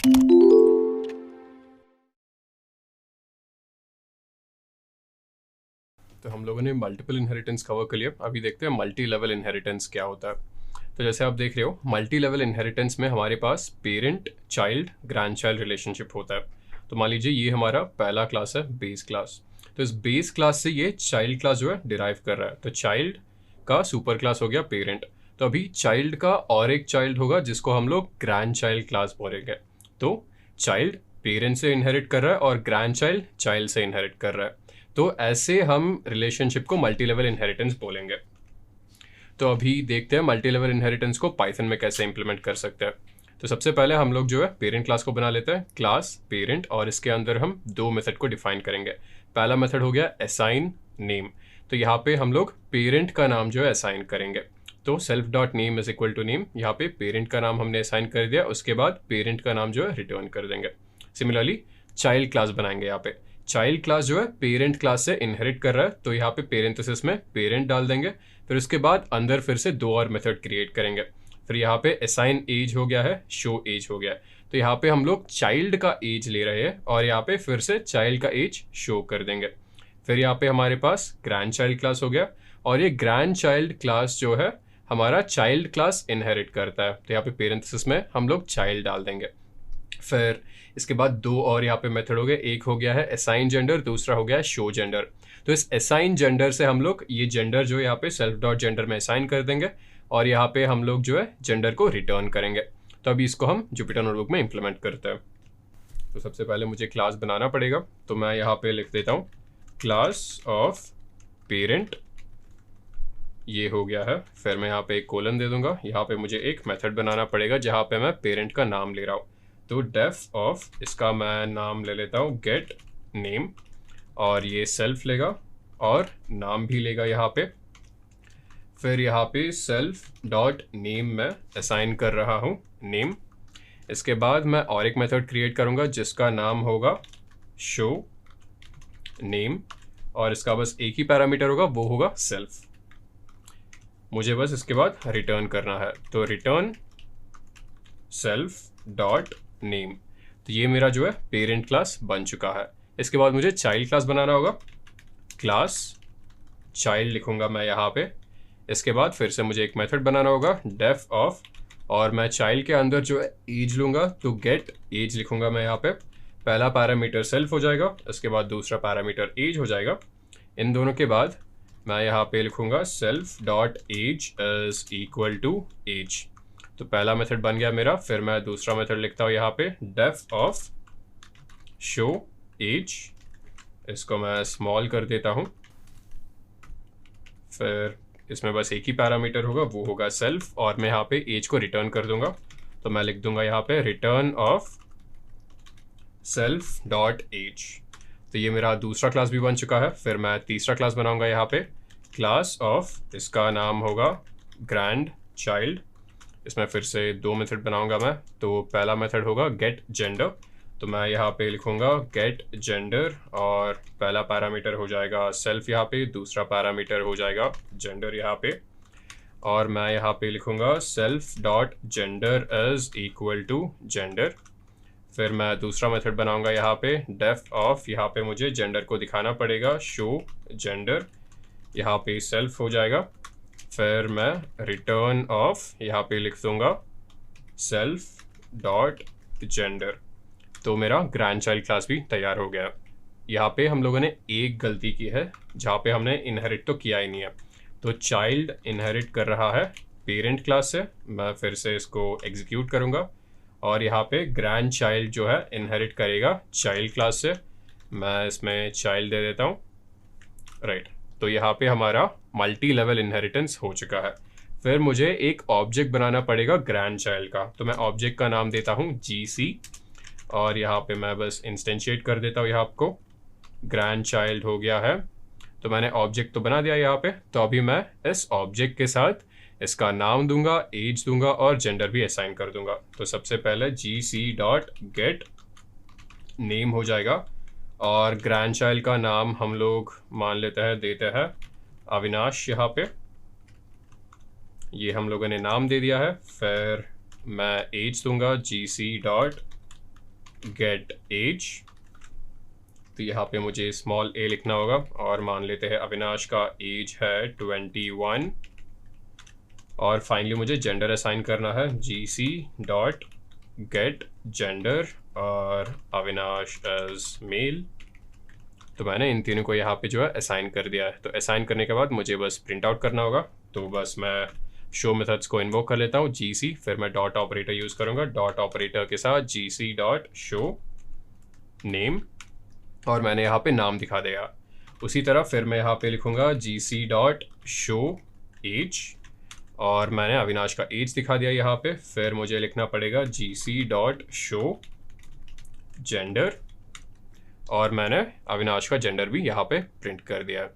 तो हम लोगों ने मल्टीपल इनहेरिटेंस कवर कर लिया। अभी देखते हैं मल्टी लेवल इनहेरिटेंस क्या होता है। तो जैसे आप देख रहे हो, मल्टी लेवल इनहेरिटेंस में हमारे पास parent child grandchild relationship होता है। तो मान लीजिए ये हमारा पहला क्लास है, बेस क्लास। तो इस बेस क्लास से ये चाइल्ड क्लास जो है डिराइव कर रहा है। तो चाइल्ड का सुपर क्लास हो गया पेरेंट। तो अभी चाइल्ड का और एक चाइल्ड होगा जिसको हम लोग ग्रैंड चाइल्ड क्लास बोलेंगे। तो चाइल्ड पेरेंट से इनहेरिट कर रहा है और ग्रैंड चाइल्ड चाइल्ड से इनहेरिट कर रहा है। तो ऐसे हम रिलेशनशिप को मल्टी लेवल इनहेरिटेंस बोलेंगे। तो अभी देखते हैं मल्टी लेवल इनहेरिटेंस को पाइथन में कैसे इंप्लीमेंट कर सकते हैं। तो सबसे पहले हम लोग जो है पेरेंट क्लास को बना लेते हैं, क्लास पेरेंट, और इसके अंदर हम दो मेथड को डिफाइन करेंगे। पहला मेथड हो गया असाइन नेम। तो यहाँ पे हम लोग पेरेंट का नाम जो है असाइन करेंगे। तो self dot name is equal to name, यहाँ पे पेरेंट का नाम हमने असाइन कर दिया, उसके बाद पेरेंट का नाम जो है रिटर्न कर देंगे। सिमिलरली चाइल्ड क्लास बनाएंगे। यहाँ पे चाइल्ड क्लास जो है पेरेंट क्लास से इनहेरिट कर रहा है, तो यहाँ पे पेरेंथेसिस में पेरेंट डाल देंगे। फिर उसके बाद अंदर फिर से दो और मेथड क्रिएट करेंगे। फिर यहाँ पे असाइन एज हो गया है, शो एज हो गया है। तो यहाँ पे हम लोग चाइल्ड का एज ले रहे हैं और यहाँ पे फिर से चाइल्ड का एज शो कर देंगे। फिर यहाँ पे हमारे पास ग्रैंड चाइल्ड क्लास हो गया, और ये ग्रैंड चाइल्ड क्लास जो है हमारा चाइल्ड क्लास इनहेरिट करता है। तो यहाँ पे पेरेंथेसिस में हम लोग चाइल्ड डाल देंगे। फिर इसके बाद दो और यहाँ पे मेथड हो गए। एक हो गया है असाइन जेंडर, दूसरा हो गया है शो जेंडर। तो इस असाइन जेंडर से हम लोग ये जेंडर जो यहाँ पे सेल्फ डॉट जेंडर में असाइन कर देंगे, और यहाँ पे हम लोग जो है जेंडर को रिटर्न करेंगे। तो अभी इसको हम जुपिटर नोटबुक में इंप्लीमेंट करते हैं। तो सबसे पहले मुझे क्लास बनाना पड़ेगा। तो मैं यहाँ पे लिख देता हूँ क्लास ऑफ पेरेंट, ये हो गया है। फिर मैं यहाँ पे एक कोलन दे दूंगा। यहाँ पे मुझे एक मेथड बनाना पड़ेगा जहाँ पे मैं पेरेंट का नाम ले रहा हूँ। तो डेफ ऑफ, इसका मैं नाम ले लेता हूँ गेट नेम, और ये सेल्फ लेगा और नाम भी लेगा यहाँ पे। फिर यहाँ पे सेल्फ डॉट नेम में असाइन कर रहा हूँ नेम। इसके बाद मैं और एक मेथड क्रिएट करूँगा जिसका नाम होगा शो नेम, और इसका बस एक ही पैरामीटर होगा, वो होगा सेल्फ। मुझे बस इसके बाद रिटर्न करना है। तो रिटर्न सेल्फ डॉट नेम। तो ये मेरा जो है पेरेंट क्लास बन चुका है। इसके बाद मुझे चाइल्ड क्लास बनाना होगा। क्लास चाइल्ड लिखूंगा मैं यहाँ पे। इसके बाद फिर से मुझे एक मेथड बनाना होगा डेफ ऑफ, और मैं चाइल्ड के अंदर जो है एज लूंगा। तो गेट एज लिखूंगा मैं यहाँ पे। पहला पैरामीटर सेल्फ हो जाएगा, इसके बाद दूसरा पैरामीटर एज हो जाएगा। इन दोनों के बाद मैं यहाँ पे लिखूंगा self dot age is equal to age. तो पहला मेथड बन गया मेरा। फिर मैं दूसरा मेथड लिखता हूँ यहाँ पे डेफ ऑफ शो एज, इसको मैं स्मॉल कर देता हूँ। फिर इसमें बस एक ही पैरामीटर होगा, वो होगा सेल्फ, और मैं यहाँ पे एज को रिटर्न कर दूंगा। तो मैं लिख दूंगा यहाँ पे return of self dot age. तो ये मेरा दूसरा क्लास भी बन चुका है। फिर मैं तीसरा क्लास बनाऊंगा यहाँ पे, क्लास ऑफ, इसका नाम होगा ग्रैंड चाइल्ड। इसमें फिर से दो मेथड बनाऊंगा मैं। तो पहला मेथड होगा गेट जेंडर। तो मैं यहाँ पे लिखूंगा गेट जेंडर, और पहला पैरामीटर हो जाएगा सेल्फ यहाँ पे, दूसरा पैरामीटर हो जाएगा जेंडर यहाँ पे, और मैं यहाँ पे लिखूंगा self dot gender is equal to gender. फिर मैं दूसरा मेथड बनाऊंगा यहाँ पे डेफ ऑफ, यहाँ पे मुझे जेंडर को दिखाना पड़ेगा, शो जेंडर, यहाँ पे सेल्फ हो जाएगा। फिर मैं रिटर्न ऑफ यहाँ पे लिख दूंगा सेल्फ डॉट जेंडर। तो मेरा ग्रैंड चाइल्ड क्लास भी तैयार हो गया। यहाँ पे हम लोगों ने एक गलती की है जहाँ पे हमने इनहेरिट तो किया ही नहीं है। तो चाइल्ड इनहेरिट कर रहा है पेरेंट क्लास से। मैं फिर से इसको एग्जीक्यूट करूँगा, और यहाँ पे ग्रैंड चाइल्ड जो है इनहेरिट करेगा चाइल्ड क्लास से। मैं इसमें चाइल्ड दे देता हूँ, राइट। तो यहाँ पे हमारा मल्टी लेवल इनहेरिटेंस हो चुका है। फिर मुझे एक ऑब्जेक्ट बनाना पड़ेगा ग्रैंड चाइल्ड का। तो मैं ऑब्जेक्ट का नाम देता हूँ GC, और यहाँ पे मैं बस इंस्टेंशिएट कर देता हूँ यहाँ आपको। ग्रैंड चाइल्ड हो गया है। तो मैंने ऑब्जेक्ट तो बना दिया यहाँ पे। तो अभी मैं इस ऑब्जेक्ट के साथ इसका नाम दूंगा, एज दूंगा, और जेंडर भी असाइन कर दूंगा। तो सबसे पहले GC डॉट गेट नेम हो जाएगा, और ग्रैंड चाइल्ड का नाम हम लोग मान लेते हैं, देते हैं अविनाश यहाँ पे। ये हम लोगों ने नाम दे दिया है। फिर मैं एज दूंगा GC डॉट गेट एज। तो यहाँ पे मुझे स्मॉल a लिखना होगा और मान लेते हैं अविनाश का एज है 21 और फाइनली मुझे जेंडर असाइन करना है gc डॉट गेट जेंडर और अविनाश एज मेल। तो मैंने इन तीनों को यहाँ पे जो है असाइन कर दिया है। तो असाइन करने के बाद मुझे बस प्रिंट आउट करना होगा। तो बस मैं शो मेथड्स को इन्वोक कर लेता हूँ gc, फिर मैं डॉट ऑपरेटर यूज़ करूँगा। डॉट ऑपरेटर के साथ gc डॉट शो नेम और मैंने यहाँ पे नाम दिखा देगा। उसी तरह फिर मैं यहाँ पे लिखूँगा gc डॉट शो एज और मैंने अविनाश का एज दिखा दिया यहाँ पे। फिर मुझे लिखना पड़ेगा gc डॉट शो जेंडर और मैंने अविनाश का जेंडर भी यहाँ पे प्रिंट कर दिया है।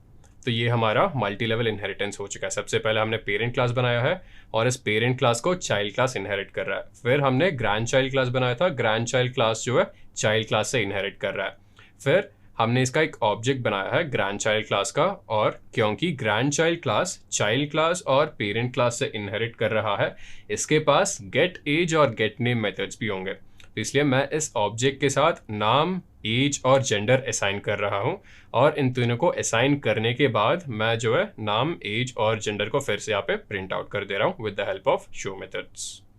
तो ये हमारा मल्टी लेवल इनहेरिटेंस हो चुका है। सबसे पहले हमने पेरेंट क्लास बनाया है और इस पेरेंट क्लास को चाइल्ड क्लास इनहेरिट कर रहा है। फिर हमने ग्रैंड चाइल्ड क्लास बनाया था, ग्रैंड चाइल्ड क्लास जो है चाइल्ड क्लास से इनहेरिट कर रहा है। फिर हमने इसका एक ऑब्जेक्ट बनाया है ग्रैंड चाइल्ड क्लास का, और क्योंकि grand child class child class और पेरेंट क्लास से इनहेरिट कर रहा है, इसके पास गेट एज और गेट नेम मेथड्स भी होंगे। तो इसलिए मैं इस ऑब्जेक्ट के साथ नाम, एज और जेंडर असाइन कर रहा हूं और इन तीनों को असाइन करने के बाद मैं जो है नाम, एज और जेंडर को फिर से यहाँ पे प्रिंट आउट कर दे रहा हूँ with the help of show methods.